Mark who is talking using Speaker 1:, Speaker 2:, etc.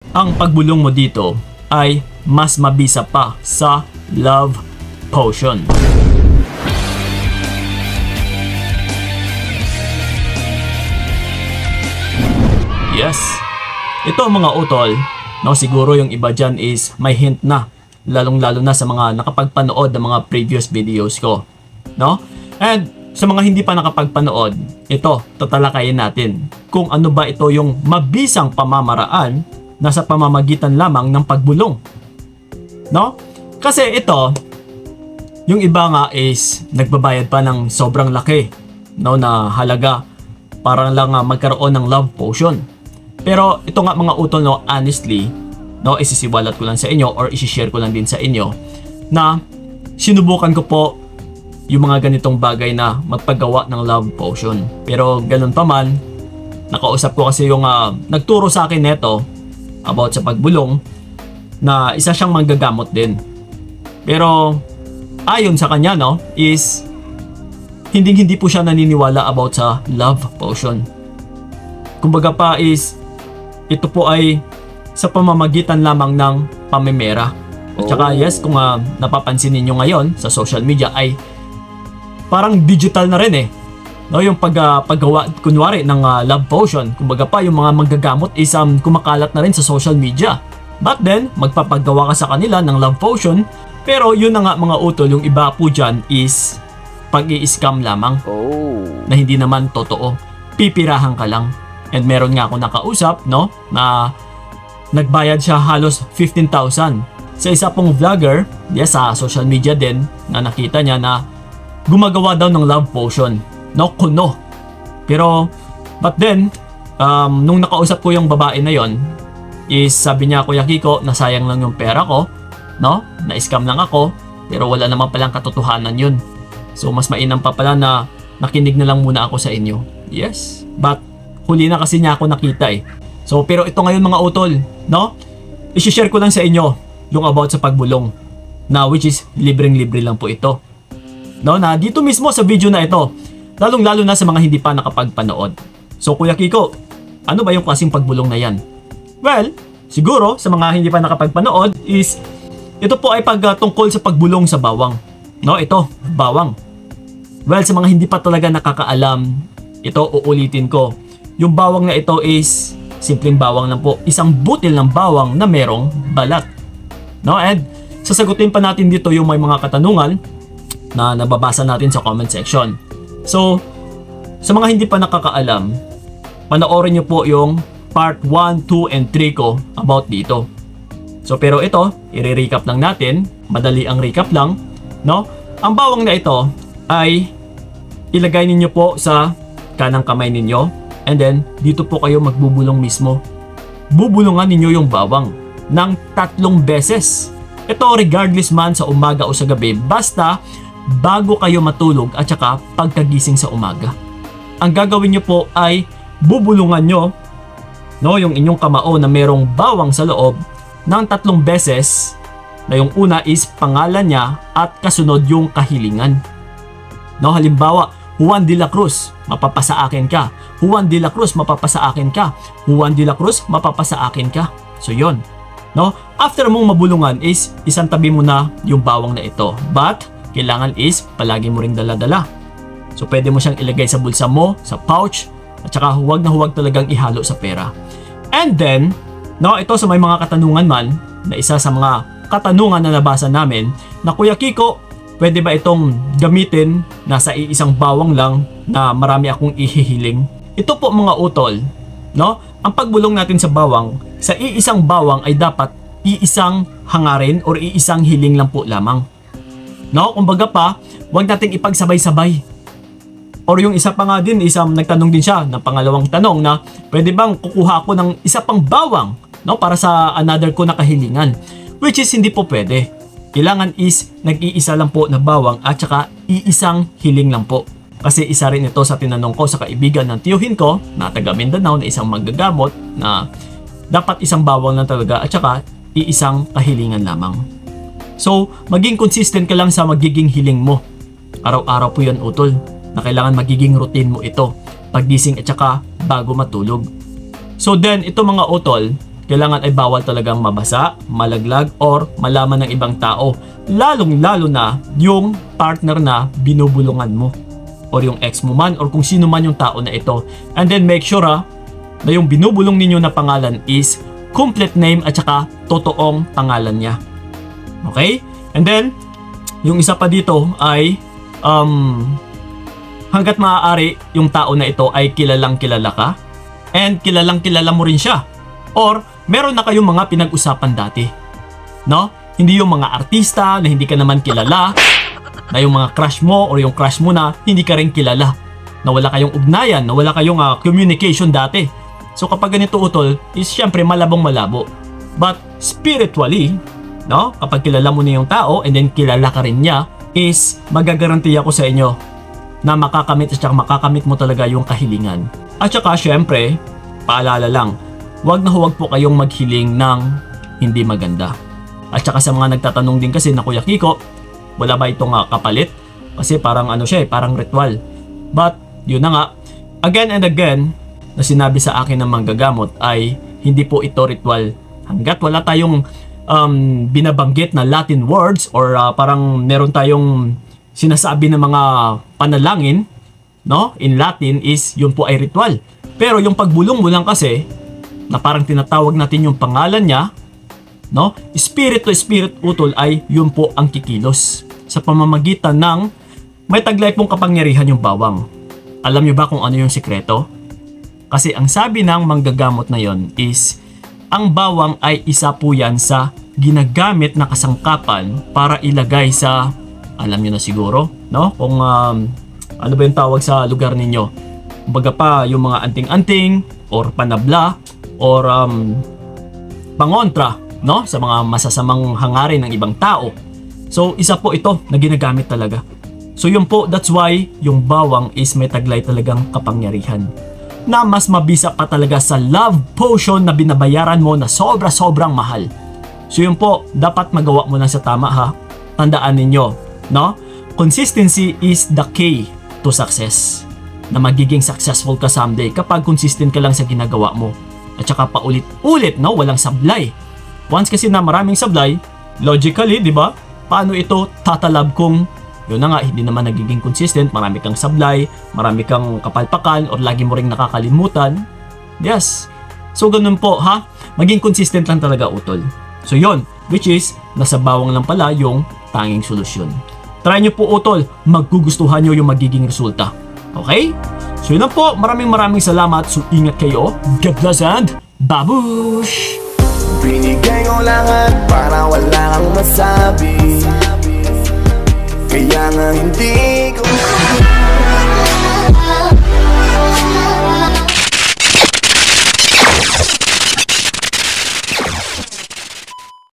Speaker 1: ang pagbulong mo dito ay mas mabisa pa sa love potion. Yes, ito mga utol, no, siguro yung iba dyan is may hint na, lalong-lalo na sa mga nakapagpanood ng mga previous videos ko, no? And sa mga hindi pa nakapagpanood, ito, tatalakayin natin kung ano ba ito yung mabisang pamamaraan na sa pamamagitan lamang ng pagbulong, no? Kasi ito, yung iba nga is nagbabayad pa ng sobrang laki, no, na halaga para lang magkaroon ng love potion. Pero ito nga mga utol, no, honestly, no, isisiwalat ko lang sa inyo or isishare ko lang din sa inyo na sinubukan ko po yung mga ganitong bagay na magpagawa ng love potion. Pero ganun pa man, nakausap ko kasi yung nagturo sa akin neto about sa pagbulong na isa siyang manggagamot din. Pero ayon sa kanya, no, is hindi po siya naniniwala about sa love potion. Kumbaga pa is ito po ay sa pamamagitan lamang ng pamimera. At saka yes, kung napapansin niyo ngayon sa social media ay parang digital na rin eh. No, yung paggawa kunwari ng love potion. Kumbaga pa yung mga manggagamot is kumakalat na rin sa social media. But then, magpapagawa ka sa kanila ng love potion. Pero yun na nga mga utol, yung iba po dyan is pag-i-scam lamang. Na hindi naman totoo. Pipirahan ka lang. And meron nga ako nakausap, no, na nagbayad siya halos 15,000 sa isa pong vlogger, yes, sa social media din, na nakita niya na gumagawa daw ng love potion, no, kuno. Pero but then nung nakausap ko yung babae na yon, is sabi niya, Kuya Kiko, nasayang lang yung pera ko, no, na-scam lang ako, pero wala naman palang katotohanan yun. So mas mainam pa pala na nakinig na lang muna ako sa inyo. Yes, but huli na kasi niya ako nakita eh. So pero ito ngayon mga utol, no, i-share ko lang sa inyo yung about sa pagbulong, na which is libreng-libre lang po ito, no, na dito mismo sa video na ito, lalong-lalo na sa mga hindi pa nakapagpanood. So Kuya Kiko, ano ba yung klaseng pagbulong na yan? Well, siguro sa mga hindi pa nakapagpanood is ito po ay tungkol sa pagbulong sa bawang, no, ito, bawang. Well, sa mga hindi pa talaga nakakaalam, ito uulitin ko. Yung bawang na ito is simpleng bawang lang po, isang butil ng bawang na merong balat, no? And sasagutin pa natin dito yung may mga katanungan na nababasa natin sa comment section. So sa mga hindi pa nakakaalam, panoorin nyo po yung part 1, 2, and 3 ko about dito. So pero ito, i-recap lang natin, madali ang recap lang, no? Ang bawang na ito ay ilagay ninyo po sa kanang kamay ninyo. And then, dito po kayo magbubulong mismo. Bubulungan ninyo yung bawang ng 3 beses. Ito regardless man sa umaga o sa gabi, basta bago kayo matulog at saka pagkagising sa umaga. Ang gagawin nyo po ay bubulungan nyo, no, yung inyong kamao na merong bawang sa loob ng 3 beses, na yung una is pangalan niya at kasunod yung kahilingan. No, halimbawa, Juan de la Cruz, mapapasa akin ka. Juan de la Cruz, mapapasa akin ka. Juan de la Cruz, mapapasa akin ka. So yon, no? After mong mabulungan is isang tabi mo na yung bawang na ito. But kailangan is palagi mo ring dala-dala. So pwede mo siyang ilagay sa bulsa mo, sa pouch, at saka huwag na huwag talagang ihalo sa pera. And then, no, ito sa may mga katanungan man, na isa sa mga katanungan na nabasa namin, na Kuya Kiko, pwede ba itong gamitin na sa iisang bawang lang na marami akong ihihiling? Ito po mga utol, no? Ang pagbulong natin sa bawang, sa iisang bawang ay dapat iisang hangarin or iisang hiling lang po lamang. No? Kumbaga pa, huwag nating ipagsabay-sabay. Or yung isa pa nga din, nagtanong din siya ng pangalawang tanong na pwede bang kukuha ako ng isa pang bawang, no, para sa another ko na kahilingan? Which is hindi po pwede. Kailangan is nag-iisa lang po na bawang at saka iisang hiling lang po. Kasi isa rin ito sa tinanong ko sa kaibigan ng tiyuhin ko na taga Mindanao na isang manggagamot na dapat isang bawang lang talaga at saka iisang kahilingan lamang. So, maging consistent ka lang sa magiging hiling mo. Araw-araw po yan utol na kailangan magiging routine mo ito paggising at saka bago matulog. So then, ito mga utol, kailangan ay bawal talagang mabasa, malaglag, or malaman ng ibang tao. Lalong-lalo na yung partner na binubulungan mo. Or yung ex mo man, or kung sino man yung tao na ito. And then make sure na yung binubulong ninyo na pangalan is complete name at saka totoong pangalan niya. Okay? And then, yung isa pa dito ay hanggat maaari yung tao na ito ay kilalang kilala ka and kilalang kilala mo rin siya. Or meron na kayong mga pinag-usapan dati. No? Hindi yung mga artista na hindi ka naman kilala, na yung mga crush mo or yung crush mo na hindi ka rin kilala. Na wala kayong ugnayan, na wala kayong communication dati. So kapag ganito utol, is syempre malabong-malabo. But spiritually, no? Kapag kilala mo na yung tao and then kilala ka rin niya, is magagaranti ako sa inyo na makakamit at saka makakamit mo talaga yung kahilingan. At saka syempre, paalala lang, huwag na huwag po kayong maghiling ng hindi maganda. At saka sa mga nagtatanong din kasi na Kuya Kiko, wala ba itong kapalit? Kasi parang ano siya parang ritual. But yun na nga, again and again, na sinabi sa akin ng manggagamot ay hindi po ito ritual. Hanggat wala tayong binabanggit na Latin words or parang meron tayong sinasabi ng mga panalangin, no? In Latin is yun po ay ritual. Pero yung pagbulong mo lang kasi na parang tinatawag natin yung pangalan niya, no? Spirit to spirit utol ay yun po ang kikilos sa pamamagitan ng may taglay pong kapangyarihan yung bawang. Alam niyo ba kung ano yung sikreto? Kasi ang sabi ng manggagamot na yon is ang bawang ay isa po yan sa ginagamit na kasangkapan para ilagay sa, alam niyo na siguro, no? Kung ano ba yung tawag sa lugar ninyo. Kumbaga pa yung mga anting-anting or panabla or pangontra, no? Sa mga masasamang hangarin ng ibang tao. So isa po ito na ginagamit talaga. So yun po, that's why yung bawang is may taglay talagang kapangyarihan na mas mabisa pa talaga sa love potion na binabayaran mo na sobra-sobrang mahal. So yun po, dapat magawa mo lang sa tama ha. Tandaan ninyo, no? Consistency is the key to success. Na magiging successful ka someday kapag consistent ka lang sa ginagawa mo. At saka paulit-ulit, no? Walang sablay. Once kasi na maraming sablay, logically, di ba? Paano ito tatalab kung yun na nga, hindi naman nagiging consistent, marami kang sablay, marami kang kapalpakan, or lagi mo ring nakakalimutan. Yes. So, ganun po, ha? Maging consistent lang talaga, utol. So, yun. Which is, nasa bawang lang pala yung tanging solusyon. Try nyo po, utol. Maggugustuhan nyo yung magiging resulta. Okay? So, yun lang po. Maraming salamat. So, ingat kayo. God bless and babush!
Speaker 2: Binigay ko lahat para wala kang masabi. Kaya nga hindi ko